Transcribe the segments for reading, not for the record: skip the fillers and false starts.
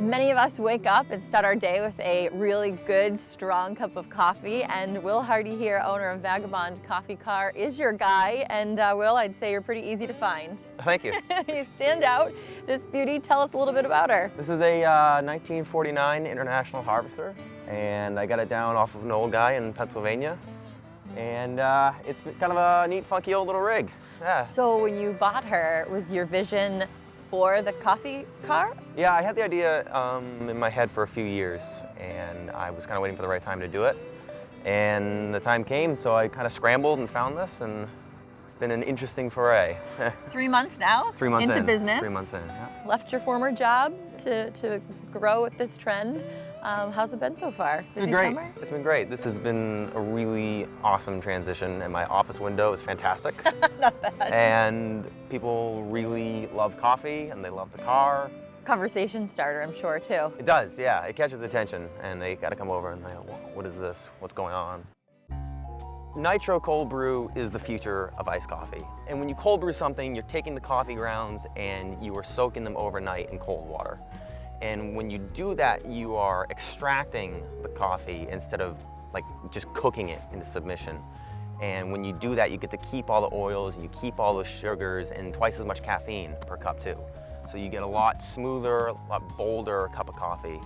Many of us wake up and start our day with a really good, strong cup of coffee, and Will Hardy here, owner of Vagabond Coffee Car, is your guy. And Will, I'd say you're pretty easy to find. Thank you. You stand out. This beauty, tell us a little bit about her. This is a 1949 International Harvester, and I got it down off of an old guy in Pennsylvania. And it's kind of a neat, funky old little rig. Yeah. So when you bought her, was your vision for the coffee car? Yeah, I had the idea in my head for a few years, and I was kind of waiting for the right time to do it. And the time came, so I kind of scrambled and found this, and it's been an interesting foray. 3 months now? 3 months into in. business. 3 months in, yeah. Left your former job to grow with this trend. How's it been so far? It's been great. It's been great. This has been a really awesome transition, and my office window is fantastic. Not bad. And people really love coffee, and they love the car. Conversation starter, I'm sure, too. It does, yeah. It catches attention, and they got to come over and they go, what is this? What's going on? Nitro cold brew is the future of iced coffee. And when you cold brew something, you're taking the coffee grounds and you are soaking them overnight in cold water. And when you do that, you are extracting the coffee instead of like just cooking it into submission. And when you do that, you get to keep all the oils and you keep all the sugars and twice as much caffeine per cup too. So you get a lot smoother, a lot bolder cup of coffee,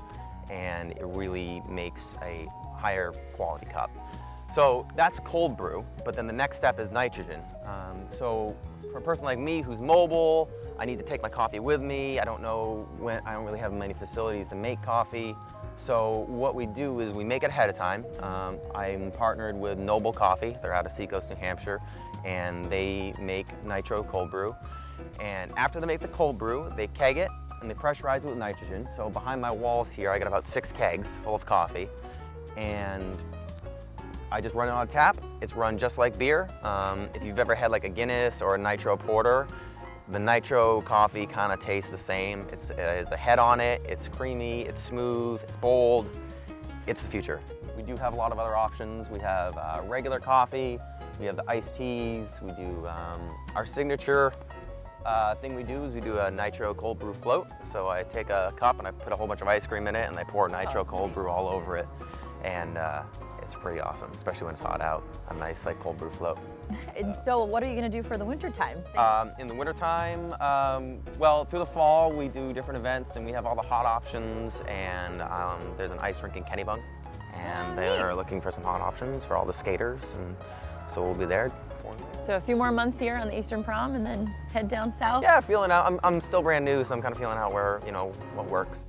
and it really makes a higher quality cup. So that's cold brew, but then the next step is nitrogen. So for a person like me who's mobile, I need to take my coffee with me. I don't really have many facilities to make coffee. So what we do is we make it ahead of time. I'm partnered with Noble Coffee. They're out of Seacoast, New Hampshire, and they make Nitro cold brew. And after they make the cold brew, they keg it and they pressurize it with nitrogen. So behind my walls here, I got about 6 kegs full of coffee, and I just run it on a tap. It's run just like beer. If you've ever had like a Guinness or a Nitro Porter, the Nitro coffee kind of tastes the same. There's a head on it, it's creamy, it's smooth, it's bold. It's the future. We do have a lot of other options. We have regular coffee, we have the iced teas, we do our signature thing we do is we do a Nitro cold brew float. So I take a cup and I put a whole bunch of ice cream in it and I pour Nitro cold brew all over it. And it's pretty awesome, especially when it's hot out. A nice like cold brew float. And so what are you going to do for the winter time? In the wintertime, well, through the fall, we do different events and we have all the hot options, and there's an ice rink in Kennebunk, and they are looking for some hot options for all the skaters, and so we'll be there. So a few more months here on the Eastern Prom and then head down south? Yeah, feeling out. I'm still brand new, so I'm kind of feeling out where, what works.